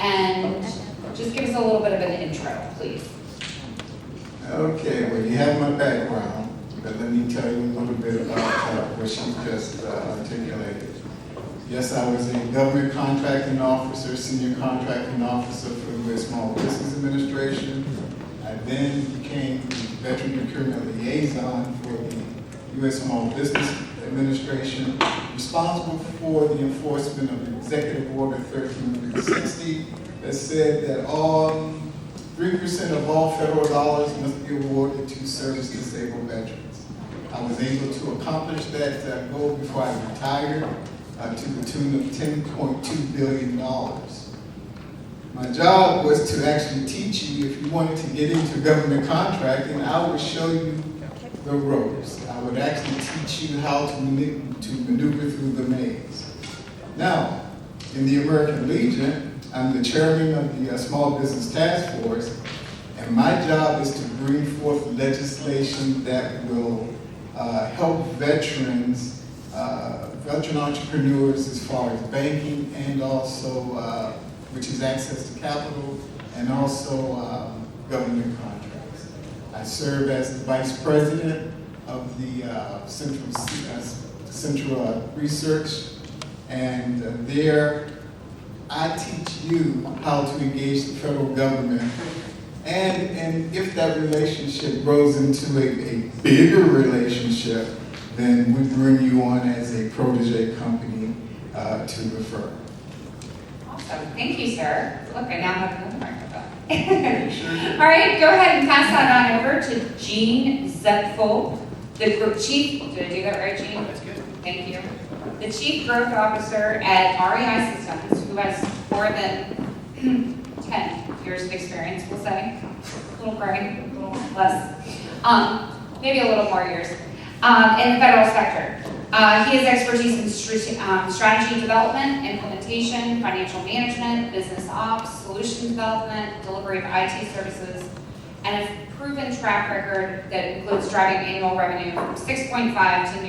and just give us a little bit of an intro, please. Okay, well, you have my background, but let me tell you a little bit about what she just articulated. Yes, I was a government contracting officer, senior contracting officer for the U.S. Small Business Administration. I then became the Veteran Procurement Liaison for the U.S. Small Business Administration, responsible for the enforcement of Executive Order 1360 that said that all 3% of all federal dollars must be awarded to service-disabled veterans. I was able to accomplish that goal before I retired to the tune of $10.2 billion. My job was to actually teach you, if you wanted to get into government contracting, I would show you the ropes. I would actually teach you how to maneuver through the maze. Now, in the American Legion, I'm the chairman of the Small Business Task Force, and my job is to bring forth legislation that will help veterans, veteran entrepreneurs as far as banking and also, which is access to capital, and also government contracts. I serve as the vice president of the Central Research, and there I teach you how to engage the federal government, and if that relationship grows into a bigger relationship, then we bring you on as a protege company to refer. Awesome, thank you, sir. Look, I now have another microphone. All right, go ahead and pass that on over to Jean Zapfel, the group chief. Did I do that right, Jean? That's good. Thank you. The Chief Growth Officer at REI Systems, who has more than 10 years of experience, we'll say. A little gray, a little less, maybe a little more years, in the federal sector. He has expertise in strategy development, implementation, financial management, business ops, solution development, delivery of IT services, and a proven track record that includes driving annual revenue from 6.5 to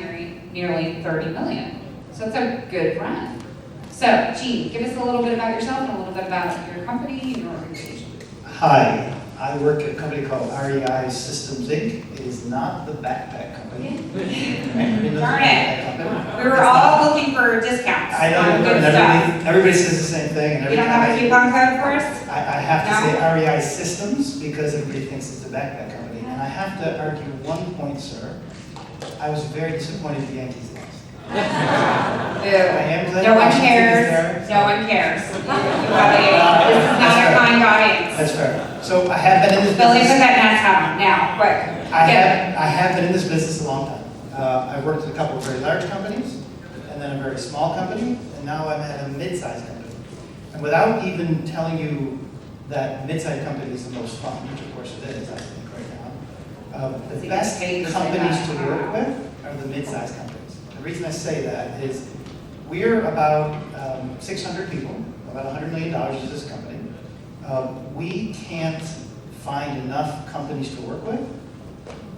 nearly 30 million. So it's a good run. So, Jean, give us a little bit about yourself and a little bit about your company and your organization. Hi, I work at a company called REI Systems Inc. It is not the backpack company. Darn it. We were all looking for discounts. I know, on good and stuff. everybody says the same thing. And You don't have a coupon code for us? I have to No? say REI Systems because everybody thinks it's a backpack company. And I have to argue one point, sir. I was very disappointed the Yankees lost. Ew. I am glad No one Washington is cares. there. No one cares. This is not a kind audience. That's fair. So I have been in this Billy, put business. that mask on now, quick. I Get have been in this business a long time. I've worked at a couple of very large companies, and then a very small company, and now I'm at a mid-sized company. And without even telling you that mid-sized company is the most fun, which of course it is, I think, right now, Does the he best get paid to say companies that? to work with are the mid-sized companies. The reason I say that is we're about 600 people, about $100 million is this company. We can't find enough companies to work with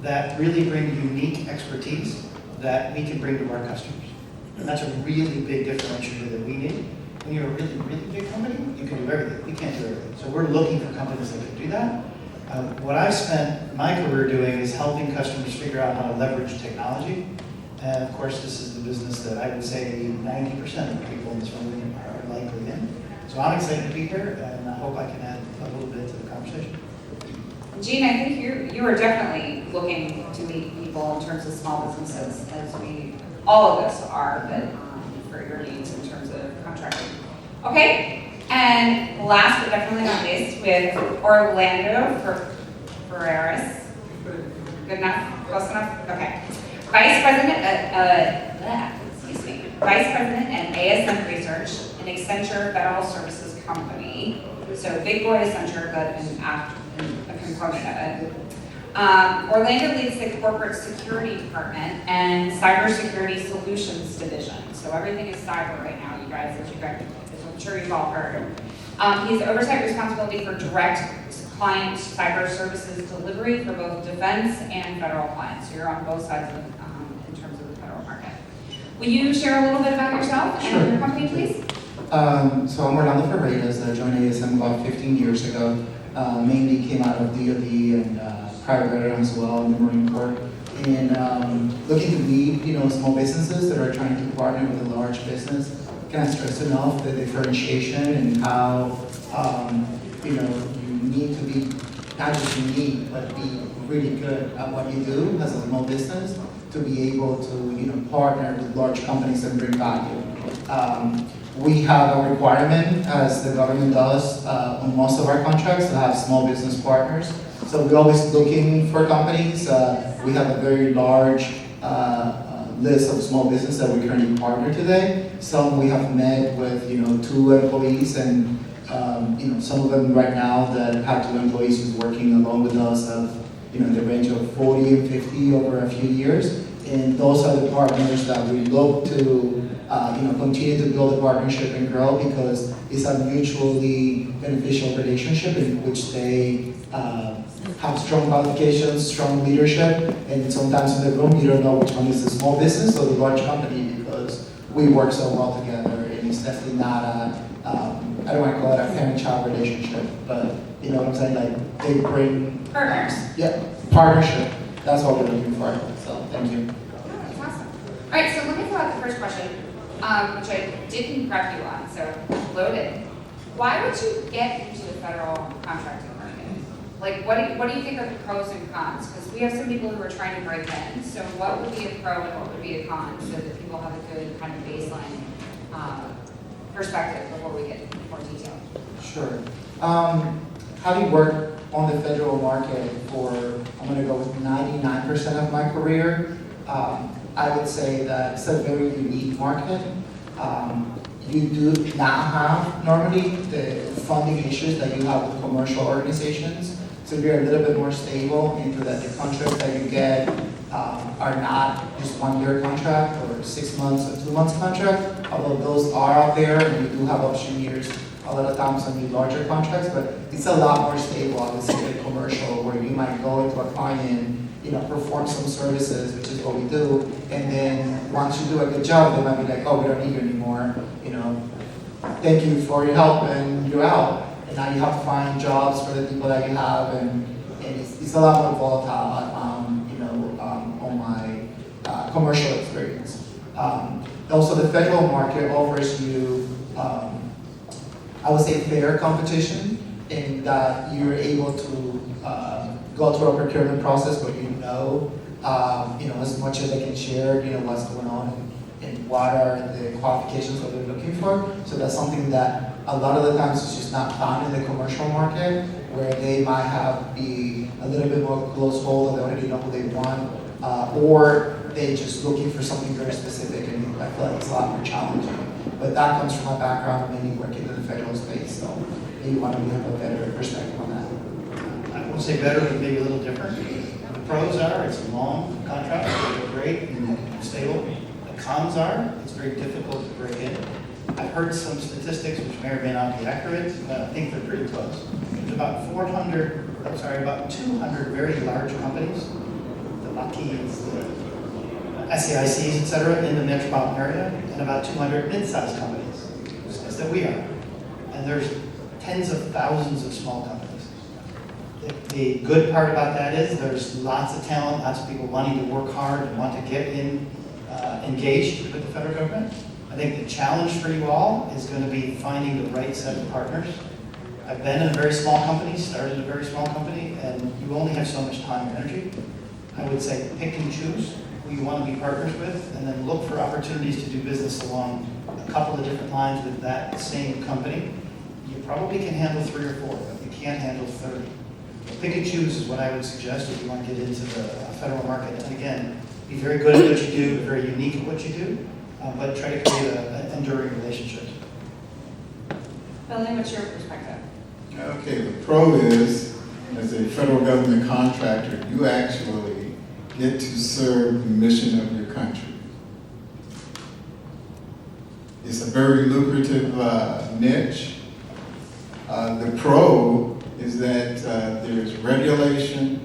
that really bring unique expertise that we can bring to our customers. And that's a really big differentiator that we need. When you're a really, really big company, you can do everything. We can't do everything. So we're looking for companies that can do that. What I've spent my career doing is helping customers figure out how to leverage technology. And of course, this is the business that I would say 90% of the people in this room are likely in. So I'm excited to be here, and I hope I can add a little bit to the conversation. Jean, I think you are definitely looking to meet people in terms of small businesses, as all of us are, but for your needs in terms of contracting. Okay, and last but definitely not least, we have Orlando Ferreiras. Good enough? Close enough? Okay. Vice President at ASM Research, an Accenture Federal Services company. So big boy Accenture, but a component of it. Orlando leads the Corporate Security Department and Cybersecurity Solutions Division. So everything is cyber right now, you guys, as I'm sure you've all heard. He has oversight responsibility for direct client cyber services delivery for both defense and federal clients. So you're on both sides of in terms of the federal market. Will you share a little bit about yourself and your company, please? So I'm Orlando Ferreiras. I joined ASM about 15 years ago. Mainly came out of DoD and private veterans as well in the Marine Corps. And looking to lead, small businesses that are trying to partner with a large business. Can't stress enough the differentiation and how, you need to be not just unique, but be really good at what you do as a small business to be able to, partner with large companies and bring value. We have a requirement, as the government does on most of our contracts, to have small business partners. So we're always looking for companies. We have a very large list of small businesses that we currently partner today. Some we have met with, 2 employees, and some of them right now that have 2 employees who's working along with us of, in the range of 40 and 50 over a few years. And those are the partners that we look to, continue to build a partnership and grow, because it's a mutually beneficial relationship in which they have strong qualifications, strong leadership, and sometimes in the room you don't know which one is the small business or the large company, because we work so well together. And it's definitely not I don't want to call it a parent-child relationship, but you know what I'm saying? Like they bring Partners. Yeah, partnership. That's what we're looking for. So thank you. Oh, that's awesome. All right, so let me fill out the first question, which I didn't prep you on, so loaded. Why would you get into the federal contracting market? Like, what do you think are the pros and cons? Because we have some people who are trying to break in. So what would be a pro and what would be a con, so that people have a good kind of baseline perspective before we get into more detail? Sure. Having worked on the federal market for, I'm going to go with 99% of my career, I would say that it's a very unique market. You do not have normally the funding issues that you have with commercial organizations. So you're a little bit more stable into that the contracts that you get are not just 1-year contract or 6 months or 2 months contract, although those are out there and you do have option years a lot of times on the larger contracts, but it's a lot more stable, obviously, than commercial, where you might go into a client, perform some services, which is what we do, and then once you do a good job, they might be like, oh, we don't need you anymore, thank you for your help, and you're out. And now you have to find jobs for the people that you have, and it's a lot more volatile, on my commercial experience. Also, the federal market offers you, I would say, fair competition, in that you're able to go through a procurement process where as much as they can share, what's going on and what are the qualifications that they're looking for. So that's something that a lot of the times is just not found in the commercial market, where they might be a little bit more close hold, and they already know who they want, or they're just looking for something very specific, and I feel like it's a lot more challenging. But that comes from my background, mainly working in the federal space, so maybe you want to have a better perspective on that. I won't say better, but maybe a little different. The pros are it's a long contract, it's great and stable. The cons are it's very difficult to break in. I've heard some statistics which may or may not be accurate, but I think they're pretty close. There's about 200 very large companies, the Lockheeds, the SAICs, et cetera, in the metropolitan area, and about 200 mid-sized companies, as that we are. And there's tens of thousands of small companies. The good part about that is there's lots of talent, lots of people wanting to work hard and want to get engaged with the federal government. I think the challenge for you all is going to be finding the right set of partners. I've been in a very small company, started a very small company, and you only have so much time and energy. I would say pick and choose who you want to be partners with, and then look for opportunities to do business along a couple of different lines with that same company. You probably can handle 3 or 4, but you can't handle 30. Pick and choose is what I would suggest if you want to get into the federal market. And again, be very good at what you do, very unique at what you do, but try to create an enduring relationship. Billy, what's your perspective? Okay, the pro is, as a federal government contractor, you actually get to serve the mission of your country. It's a very lucrative niche. The pro is that there's regulation,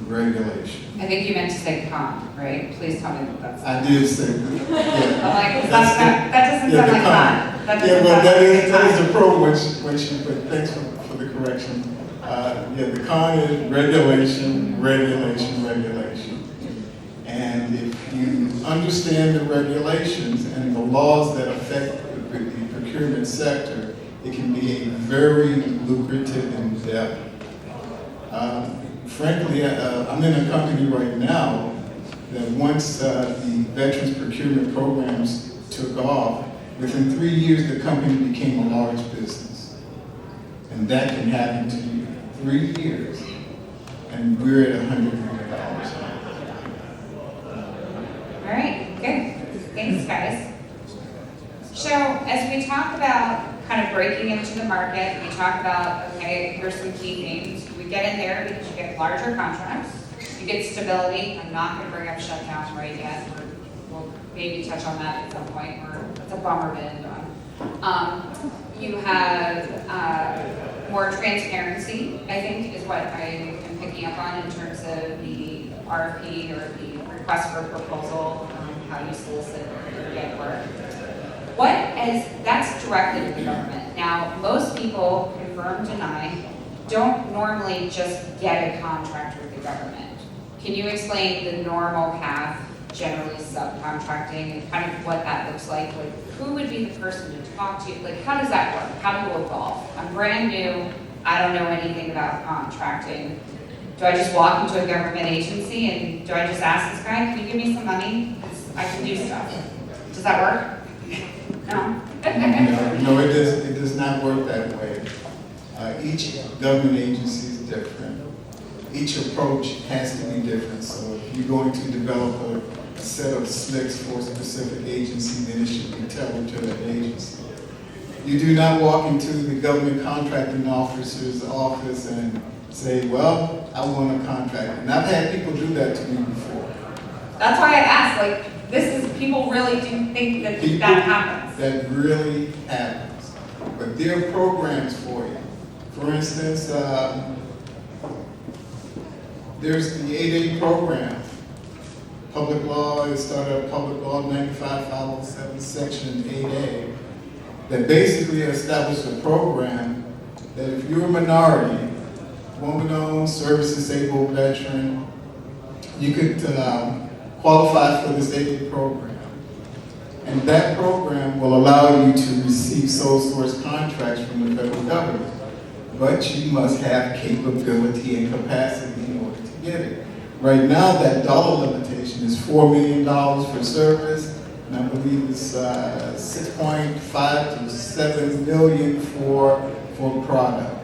regulation. I think you meant to say con, right? Please tell me that that's. I did say that, I'm yeah. like, that doesn't Yeah, sound the like con. con. That Yeah, doesn't well, sound like a that con. is the pro, but thanks for the correction. Yeah, the con is regulation, regulation, regulation. And if you understand the regulations and the laws that affect the procurement sector, it can be a very lucrative endeavor. Frankly, I'm in a company right now that once the Veterans Procurement Programs took off, within 3 years the company became a large business. And that can happen to you. 3 years, and we're at $100 million. All right, good. Thanks, guys. So as we talk about kind of breaking into the market, we talk about, okay, here's some key themes. We get in there because you get larger contracts, you get stability. I'm not going to bring up shutdown right yet. We'll maybe touch on that at some point, or it's a bummer to end on. You have more transparency, I think, is what I am picking up on in terms of the RFP or the request for proposal, how you solicit or get work. That's directly to the government. Now, most people, confirm, deny, don't normally just get a contract with the government. Can you explain the normal path, generally subcontracting, and kind of what that looks like? Like, who would be the person to talk to? Like, how does that work? How do you evolve? I'm brand new. I don't know anything about contracting. Do I just walk into a government agency and do I just ask this guy, can you give me some money? 'Cause I can do stuff. Does that work? No? No, it does not work that way. Each government agency is different. Each approach has to be different. So if you're going to develop a set of SLICs for a specific agency, then it should be tailored to that agency. You do not walk into the government contracting officer's office and say, well, I want a contract. And I've had people do that to me before. That's why I asked, like, people really do think that that happens. That really happens. But there are programs for you. For instance, there's the 8A program. Public law, it started at Public Law 95-507, Section 8A, that basically established a program that if you're a minority, woman-owned, service-disabled veteran, you could qualify for this 8A program. And that program will allow you to receive sole source contracts from the federal government. But you must have capability and capacity in order to get it. Right now, that dollar limitation is $4 million for service, and I believe it's 6.5 to 7 million for product.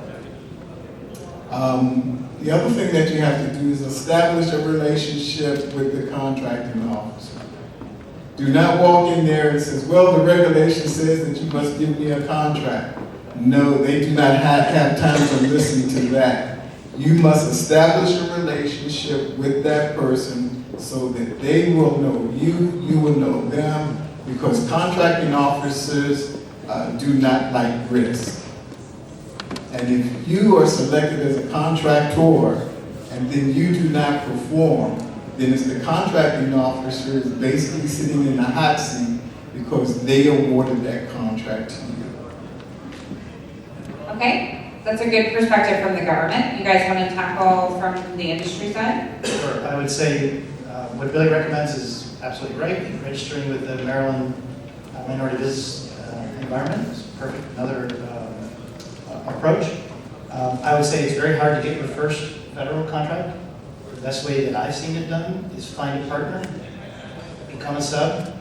The other thing that you have to do is establish a relationship with the contracting officer. Do not walk in there and say, well, the regulation says that you must give me a contract. No, they do not have time to listen to that. You must establish a relationship with that person so that they will know you, you will know them, because contracting officers do not like risk. And if you are selected as a contractor and then you do not perform, then it's the contracting officer is basically sitting in the hot seat because they awarded that contract to you. Okay, that's a good perspective from the government. You guys want to tackle from the industry side? Sure. I would say what Billy recommends is absolutely right. Registering with the Maryland Minority Business Environment is perfect. Another approach. I would say it's very hard to get your first federal contract. The best way that I've seen it done is find a partner, become a sub.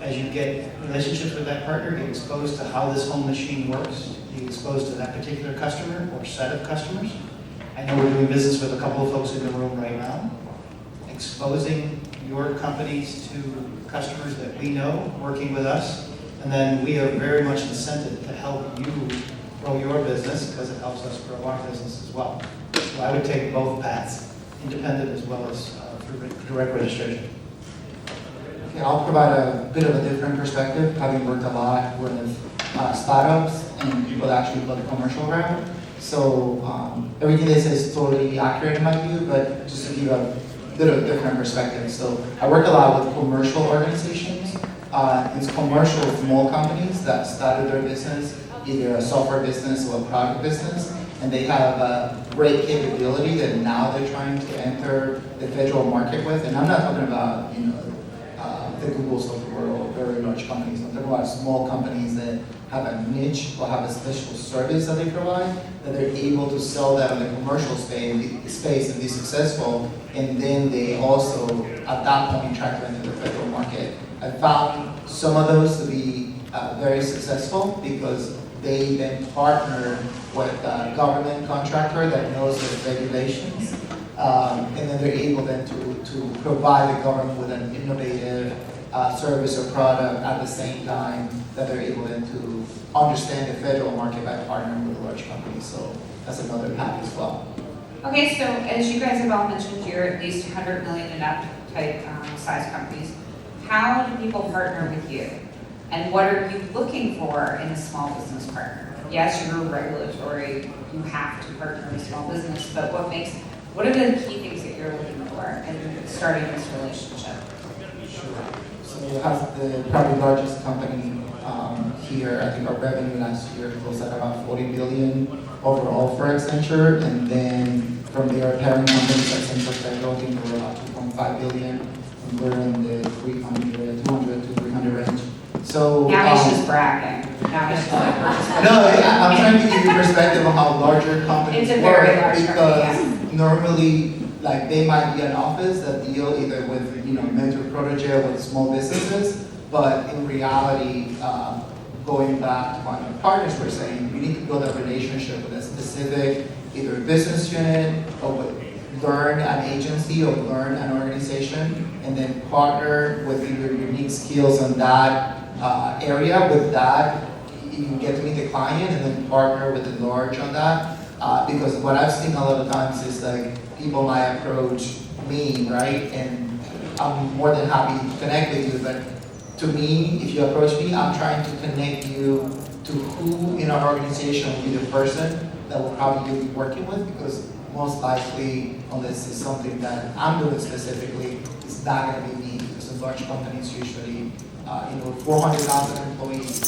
As you get relationships with that partner, get exposed to how this whole machine works, get exposed to that particular customer or set of customers. I know we're doing business with a couple of folks in the room right now. Exposing your companies to customers that we know working with us, and then we are very much incented to help you grow your business because it helps us grow our business as well. So I would take both paths, independent as well as through direct registration. Okay, I'll provide a bit of a different perspective, having worked a lot with startups and people that actually go the commercial route. So everything they say is totally accurate in my view, but just to give a little different perspective. So I work a lot with commercial organizations. It's commercial small companies that started their business, either a software business or a product business, and they have a great capability that now they're trying to enter the federal market with. And I'm not talking about, the Googles of the world, very large companies. I'm talking about small companies that have a niche or have a special service that they provide, that they're able to sell that in the commercial space and be successful. And then they also, at that point, try to enter the federal market. I found some of those to be very successful because they then partner with a government contractor that knows the regulations. And then they're able then to provide the government with an innovative service or product at the same time that they're able then to understand the federal market by partnering with large companies. So that's another path as well. Okay, so as you guys have all mentioned, you're at least 100 million and up type size companies. How do people partner with you? And what are you looking for in a small business partner? Yes, you're regulatory, you have to partner with small business, but what are the key things that you're looking for in starting this relationship? So we have the probably largest company here. I think our revenue last year was at about 40 billion overall for Accenture, and then from their parent companies, Accenture Federal, I think we're about 2.5 billion, and we're in the 200 to 300 range. So Now he's just bragging. Now he's just like, no, I'm trying to give you perspective on how larger companies It's a work, very large because company, normally, like, they might be an office that deal either with, mentor protege or with small businesses, but in reality, going back to what my partners were saying, you need to build a relationship with a specific either business unit or learn an agency or learn an organization, and then partner with your unique skills on that area. With that, you get to meet the client and then partner with the large on that. Because what I've seen a lot of times is like people might approach me, right? And I'm more than happy to connect with you, but to me, if you approach me, I'm trying to connect you to who in our organization will be the person that will probably be working with, because most likely, unless it's something that I'm doing specifically, it's not going to be me, because in large companies usually, 400,000 employees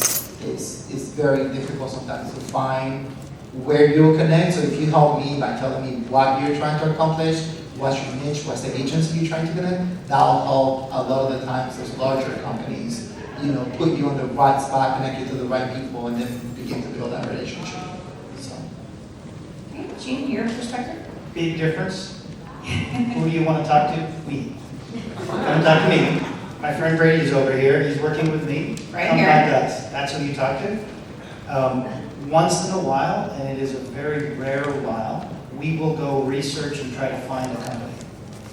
is very difficult sometimes to find where you'll connect. So if you help me by telling me what you're trying to accomplish, what's your niche, what's the agency you're trying to connect, that'll help a lot of the times those larger companies, put you on the right spot, connect you to the right people, and then begin to build that relationship. So. okay, Gene, your perspective? Big difference. Who do you want to talk to? Me. Come talk to me. My friend Brady's over here. He's working with me. Right Come here. talk to us. That's who you talk to. Once in a while, and it is a very rare while, we will go research and try to find a company.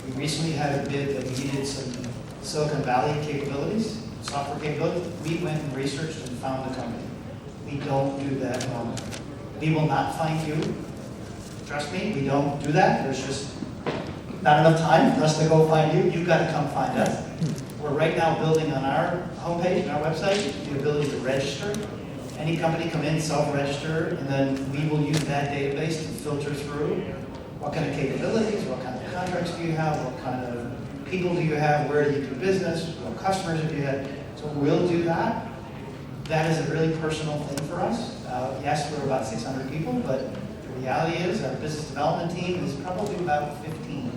We recently had a bid that we needed some Silicon Valley capabilities, software capabilities. We went and researched and found a company. We don't do that normally. We will not find you. Trust me, we don't do that. There's just not enough time for us to go find you. You've got to come find us. We're right now building on our homepage and our website the ability to register. Any company come in, self-register, and then we will use that database to filter through what kind of capabilities, what kind of contracts do you have, what kind of people do you have, where do you do business, what customers have you had. So we'll do that. That is a really personal thing for us. Yes, we're about 600 people, but the reality is our business development team is probably about 15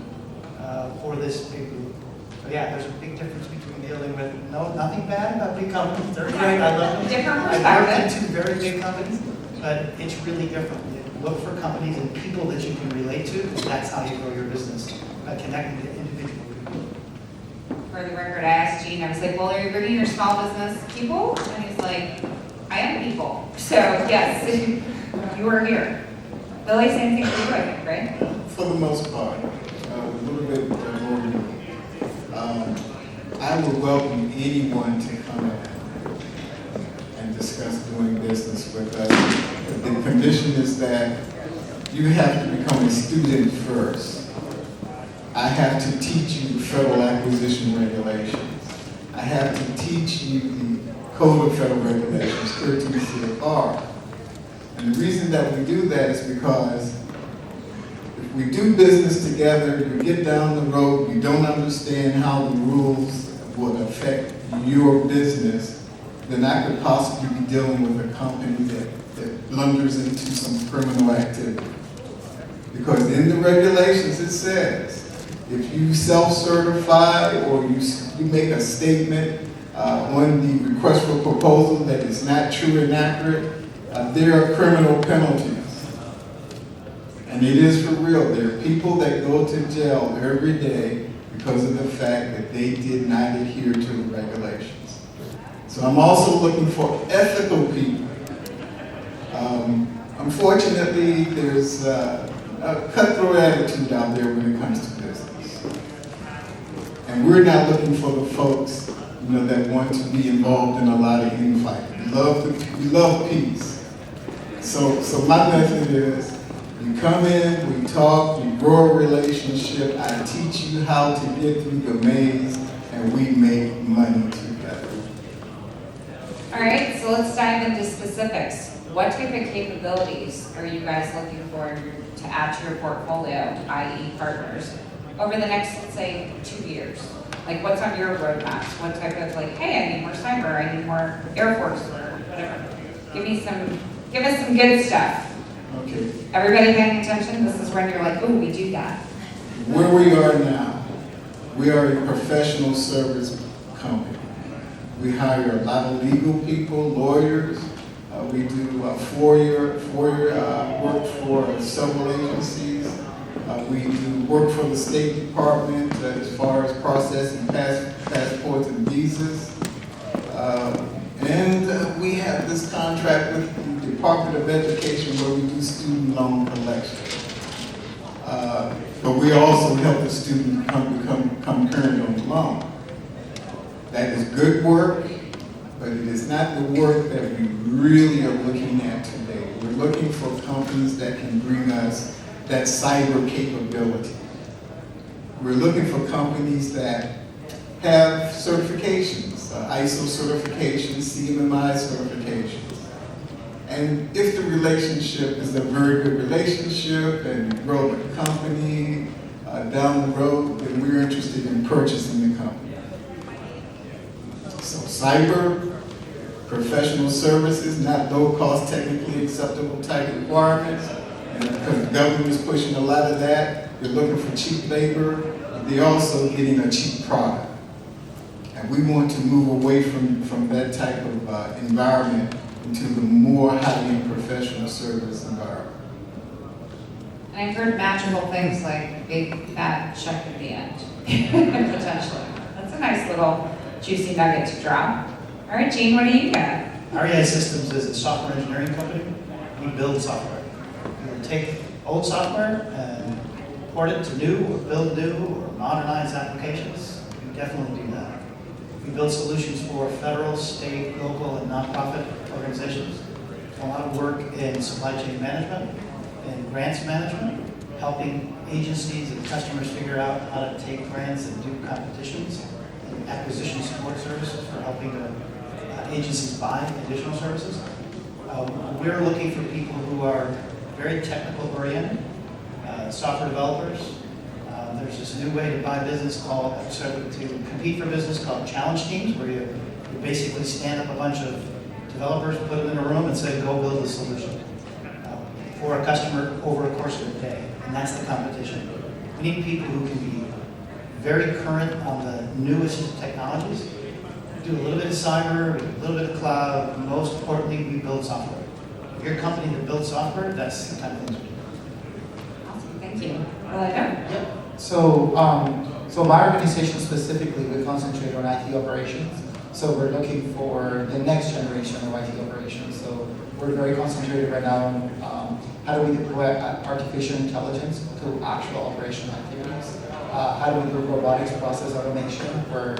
for this big group. So yeah, there's a big difference between dealing with, nothing bad about big companies. They're great, I love them. Different I've worked in perspective. 2 very big companies, but it's really different. You look for companies and people that you can relate to, and that's how you grow your business, by connecting to individual people. For the record, I asked Gene, I was like, well, are you bringing your small business people? And he's like, I am people. So yes, you are here. Lily, same thing for you, I think, right? For the most part, a little bit more. I would welcome anyone to come and discuss doing business with us. The condition is that you have to become a student first. I have to teach you federal acquisition regulations. I have to teach you the Code of Federal Regulations, 13 CFR. And And the reason that we do that is because if we do business together, you get down the road, you don't understand how the rules would affect your business, then I could possibly be dealing with a company that blunders into some criminal activity. Because in the regulations it says, if you self-certify or you make a statement on the request for proposal that is not true and accurate, there are criminal penalties. And it is for real. There are people that go to jail every day because of the fact that they did not adhere to the regulations. So I'm also looking for ethical people. Unfortunately, there's a cutthroat attitude out there when it comes to business. And we're not looking for the folks, that want to be involved in a lot of infighting. We love peace. So my method is, you come in, we talk, we grow a relationship, I teach you how to get through the maze, and we make money together. All right, so let's dive into specifics. What type of capabilities are you guys looking for to add to your portfolio, i.e. partners, over the next, let's say, 2 years? Like, what's on your roadmaps? What type of, hey, I need more cyber, I need more Air Force, or whatever. Give us some good stuff. Okay. Everybody paying attention? This is when you're like, oh, we do that. Where we are now, we are a professional service company. We hire a lot of legal people, lawyers. We do FOIA work for several agencies. We do work for the State Department as far as processing passports and visas. And we have this contract with the Department of Education where we do student loan collection. But we also help the student come current on the loan. That is good work, but it is not the work that we really are looking at today. We're looking for companies that can bring us that cyber capability. We're looking for companies that have certifications, ISO certifications, CMMI certifications. And if the relationship is a very good relationship and we grow the company down the road, then we're interested in purchasing the company. So cyber, professional services, not low-cost, technically acceptable type requirements. And because the government is pushing a lot of that, they're looking for cheap labor, but they're also getting a cheap product. And we want to move away from that type of environment into the more highly professional service environment. And I've heard magical things like big fat check at the end, potentially. That's a nice little juicy nugget to drop. All right, Gene, what do you got? REI Systems is a software engineering company. We build software. We will take old software and port it to new, or build new, or modernize applications. We definitely do that. We build solutions for federal, state, local, and nonprofit organizations. A lot of work in supply chain management and grants management, helping agencies and customers figure out how to take grants and do competitions, and acquisition support services for helping agencies buy additional services. We're looking for people who are very technical oriented, software developers. There's this new way to buy business to compete for business called challenge teams, where you basically stand up a bunch of developers, put them in a room and say, go build a solution for a customer over a course of a day. And that's the competition. We need people who can be very current on the newest technologies. We do a little bit of cyber, we do a little bit of cloud. Most importantly, we build software. If you're a company that builds software, that's the kind of things we do. Awesome, thank you. Yep. So my organization specifically, we concentrate on IT operations. So we're looking for the next generation of IT operations. So we're very concentrated right now on how do we deploy artificial intelligence to actual operational activities. How do we do robotics process automation where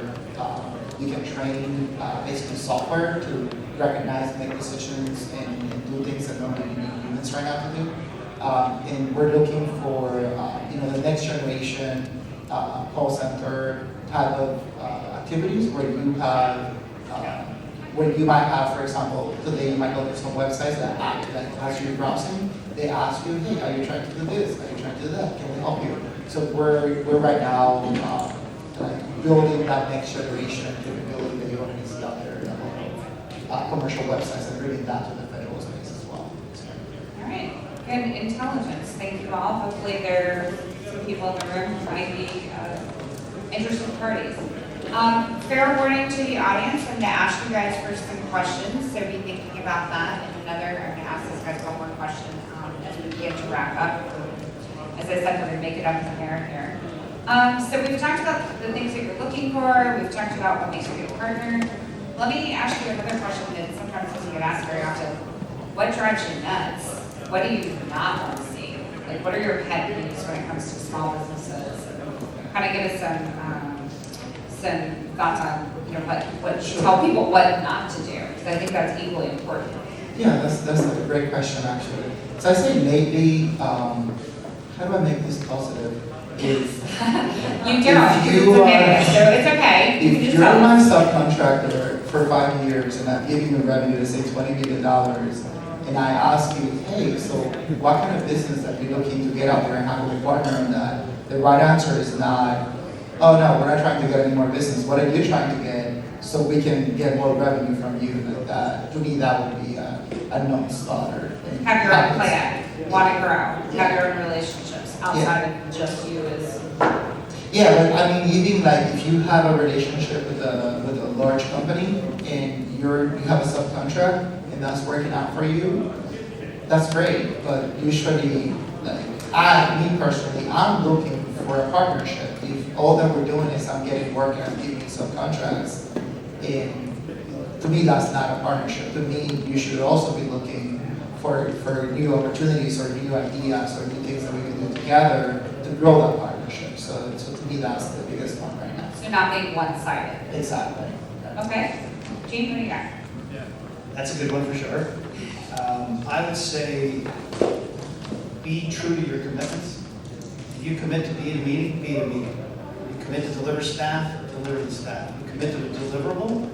you can train basically software to recognize, make decisions, and do things that normally you need humans right now to do. And we're looking for the next generation call center type of activities where you have when you might have, for example, today you might look at some websites that as you're browsing, they ask you, hey, are you trying to do this? Are you trying to do that? Can we help you? So we're right now like building that next generation capability that you're going to see out there in commercial websites and bringing that to the federal space as well. All right, good intelligence. Thank you all. Hopefully there are some people in the room who might be interested parties. Fair warning to the audience, I'm going to ask you guys for some questions, so be thinking about that. And another, I'm going to ask this guys one more question as we begin to wrap up. As I said, we're going to make it up in the air here. So we've talked about the things that you're looking for. We've talked about what makes you a good partner. Let me ask you another question that sometimes doesn't get asked very often. What drives you nuts? What do you not want to see? Like, what are your pet peeves when it comes to small businesses? Kind of give us some thoughts on, what tell people what not to do, because I think that's equally important. Yeah, that's a great question actually. So I say maybe, how do I make this positive? Is You don't, it's okay, so it's okay. You can if just you're tell my us. subcontractor for 5 years and I'm giving you revenue to say $20 million, and I ask you, hey, so what kind of business are you looking to get out there and how do we partner on that? The right answer is not, oh no, we're not trying to get any more business. What are you trying to get so we can get more revenue from you? Like that, to me, that would be a non-starter. Have your own plan, want to grow, have your own relationships outside of just you as. Yeah, but I mean, even like if you have a relationship with a large company and you have a subcontract and that's working out for you, that's great. But usually, like me personally, I'm looking for a partnership. If all that we're doing is I'm getting work and I'm giving you subcontracts, and to me that's not a partnership. To me, you should also be looking for new opportunities or new ideas or new things that we can do together to grow that partnership. So to me, that's the biggest one right now. So not being one-sided. Exactly. Okay. Gene, what do you got? That's a good one for sure. I would say be true to your commitments. If you commit to be in a meeting, be in a meeting. You commit to deliver staff, deliver the staff. You commit to a deliverable,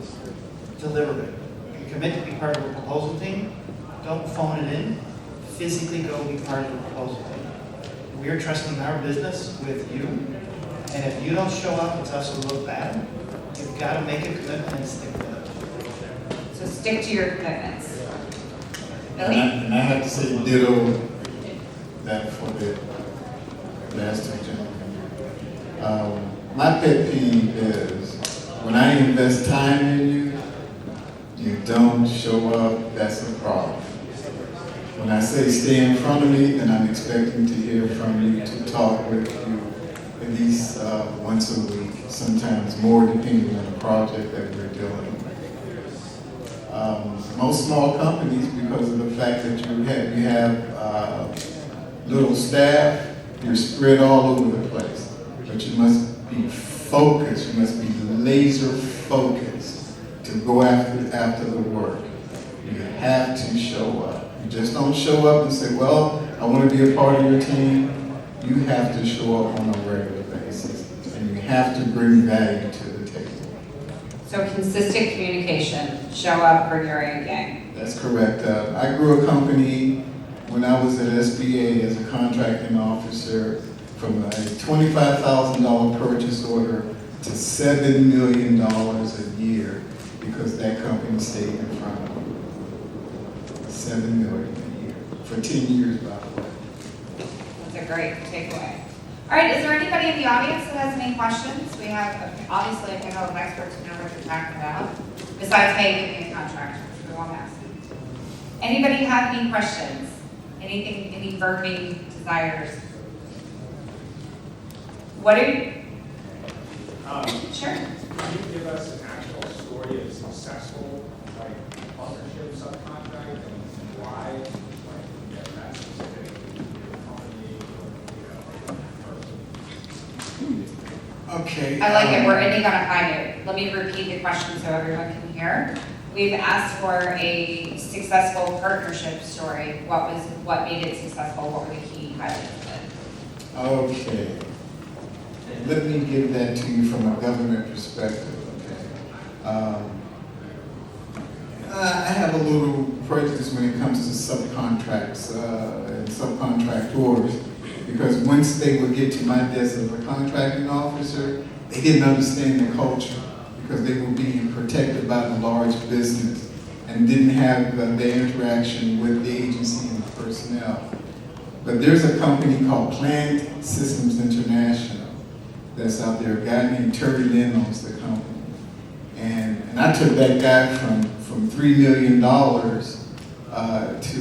deliver it. You commit to be part of a proposal team, don't phone it in. Physically go be part of the proposal team. We're trusting our business with you, and if you don't show up, it's us who look bad. You've got to make a commitment and stick with it. So stick to your commitments. And Billy? I have to say ditto that for the last two gentlemen. My pet peeve is when I invest time in you, you don't show up, that's a problem. When I say stay in front of me, then I'm expecting to hear from you, to talk with you at least once a week, sometimes more depending on the project that we're dealing with. Most small companies, because of the fact that you have little staff, you're spread all over the place. But you must be focused, you must be laser focused to go after the work. You have to show up. You just don't show up and say, well, I want to be a part of your team. You have to show up on a regular basis. And you have to bring value to the table. So consistent communication, show up, bring your A game. That's correct. I grew a company when I was at SBA as a contracting officer from a $25,000 purchase order to $7 million a year because that company stayed in front of me. $7 million a year for 10 years, by the way. That's a great takeaway. All right, is there anybody in the audience that has any questions? We have, obviously, a panel of experts who know what you're talking about. Besides, hey, give me a contract, which we won't ask. Anybody have any questions? Anything, any burning desires? What are you? Sure. Can you give us an actual story of successful, partnership subcontract and why, that specific company or, Okay. I like it, we're ending on a high note. Let me repeat the question so everyone can hear. We've asked for a successful partnership story. What made it successful? What were the key highlights of it? Okay. Let me give that to you from a government perspective, okay? I have a little prejudice when it comes to subcontracts and subcontractors, because once they would get to my desk as a contracting officer, they didn't understand the culture because they were being protected by the large business and didn't have the interaction with the agency and the personnel. But there's a company called Plant Systems International that's out there. A guy named Terry Lynn owns the company. And I took that guy from $3 million to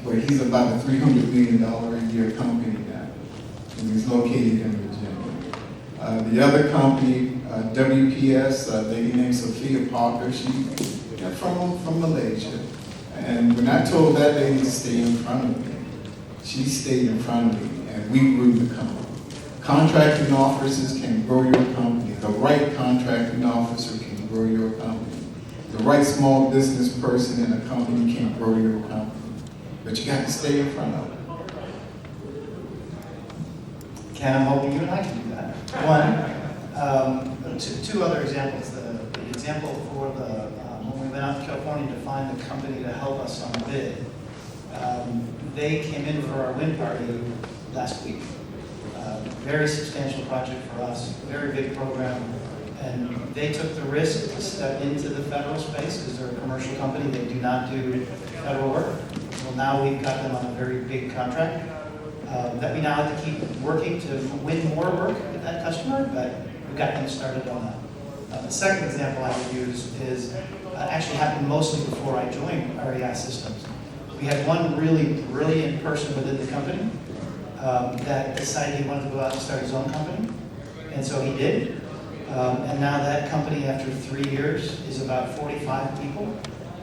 where he's about a $300 million a year company now. And he's located in Virginia. The other company, WPS, a lady named Sophia Parker, she's from Malaysia. And when I told that lady to stay in front of me, she stayed in front of me, and we grew the company. Contracting officers can grow your company. The right contracting officer can grow your company. The right small business person in a company can grow your company. But you got to stay in front of it. Ken, I'm hoping you and I can do that. One, two other examples. The example for when we went out to California to find the company to help us on the bid, they came in for our wind party last week. Very substantial project for us, very big program, and they took the risk to step into the federal space because they're a commercial company. They do not do federal work. Well, now we've got them on a very big contract that we now have to keep working to win more work with that customer, but we've got them started on that. The second example I would use is actually happened mostly before I joined REI Systems. We had one really brilliant person within the company that decided he wanted to go out and start his own company, and so he did. And now that company, after 3 years, is about 45 people,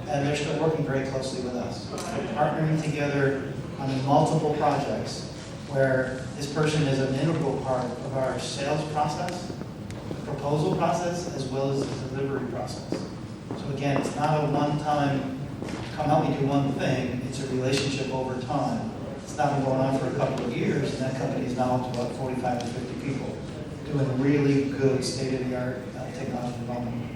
and they're still working very closely with us. We're partnering together on multiple projects where this person is an integral part of our sales process, the proposal process, as well as the delivery process. So again, it's not a one-time, come help me do one thing, it's a relationship over time. It's not been going on for a couple of years, and that company is now up to about 45 to 50 people doing really good state-of-the-art technology development.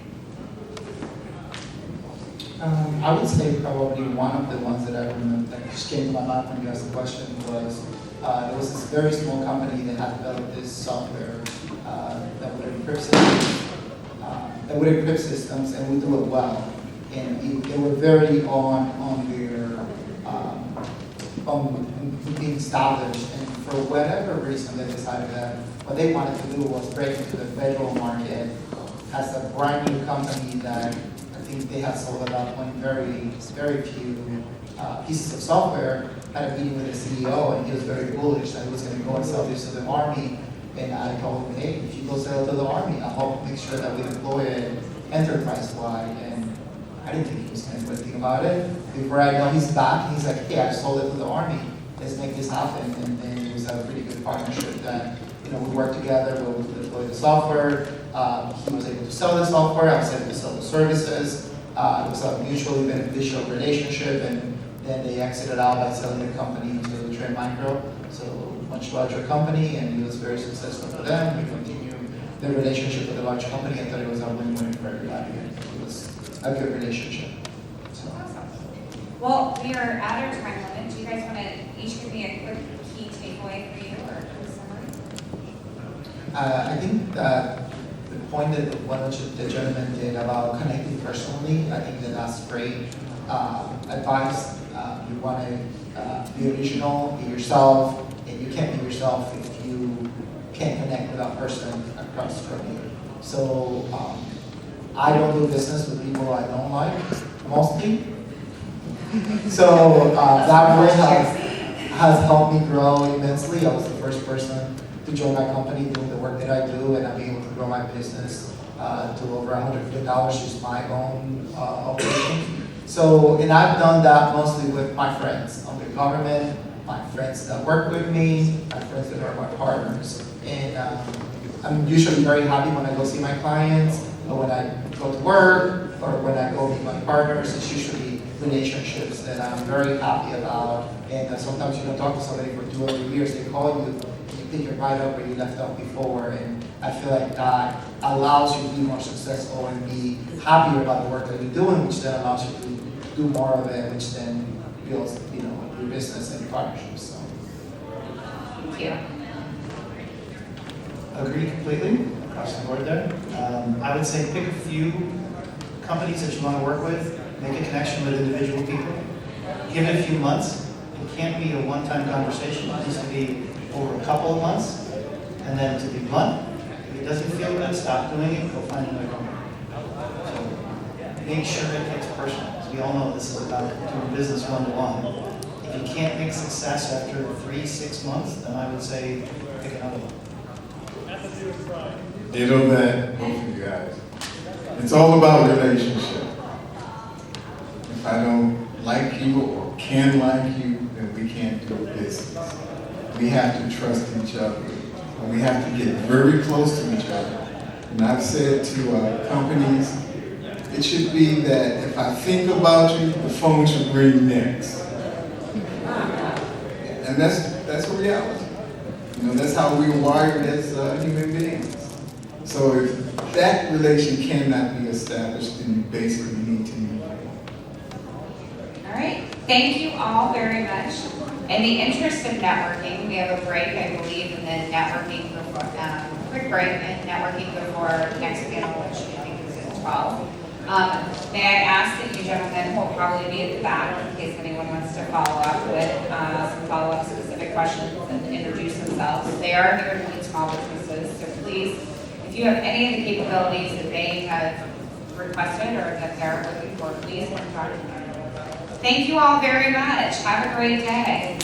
I would say probably one of the ones that I remember that just came to my mind when you asked the question was there was this very small company that had developed this software that would encrypt systems and would do it well. And they were very on their on being established, and for whatever reason they decided that what they wanted to do was break into the federal market as a brand new company that I think they had sold at that point very few pieces of software. I had a meeting with the CEO, and he was very bullish that he was going to go and sell this to the Army. And I told him, hey, if you go sell it to the Army, I'll help make sure that we deploy it enterprise-wide. And I didn't think he was going to do anything about it. Before I know he's back, he's like, hey, I sold it to the Army. Let's make this happen. And then it was a pretty good partnership that, we worked together, we would deploy the software. He was able to sell the software, I was able to sell the services. It was a mutually beneficial relationship, and then they exited out by selling the company to Trend Micro, so much larger company, and it was very successful for them. We continued the relationship with the large company. I thought it was a win-win for everybody. It was a good relationship. So. Awesome. Well, we are at our time limit. Do you guys want to each give me a quick key takeaway for you or a quick summary? I think that the point that one of the gentlemen did about connecting personally, I think that that's great advice. You want to be original, be yourself, and you can't be yourself if you can't connect with that person across from you. So I don't do business with people I don't like, mostly. So that really has helped me grow immensely. I was the first person to join my company doing the work that I do, and I'm able to grow my business to over $100 million just my own operation. So, and I've done that mostly with my friends on the government, my friends that work with me, my friends that are my partners. And I'm usually very happy when I go see my clients, or when I go to work, or when I go meet my partners. It's usually relationships that I'm very happy about. And sometimes you don't talk to somebody for 2 or 3 years, they call you, you pick it right up where you left off before. And I feel like that allows you to be more successful and be happier about the work that you're doing, which then allows you to do more of it, which then builds, you know, your business and your partnerships, so. Thank you. Agree completely, across the board there. I would say pick a few companies that you want to work with, make a connection with individual people, give it a few months. It can't be a one-time conversation, it needs to be over a couple of months. And then to be blunt, if it doesn't feel good, stop doing it, go find another company. So make sure it gets personal, because we all know this is about doing business one-to-one. If you can't make success after 3-6 months, then I would say pick another one. Ditto that, both of you guys. It's all about relationship. If I don't like you or can like you, then we can't do business. We have to trust each other. And we have to get very close to each other. And I've said to companies, it should be that if I think about you, the phone should ring next. And that's a reality. You know, that's how we're wired as human beings. So if that relation cannot be established, then you basically need to move on. All right, thank you all very much. In the interest of networking, we have a break, I believe, and then networking before, quick break and networking before next panel, which I think is at 12. May I ask that you gentlemen will probably be at the back in case anyone wants to follow up with some follow-up specific questions and introduce themselves. They are here to meet small businesses, so please, if you have any of the capabilities that they have requested or that they're looking for, please come talk to them. Thank you all very much. Have a great day.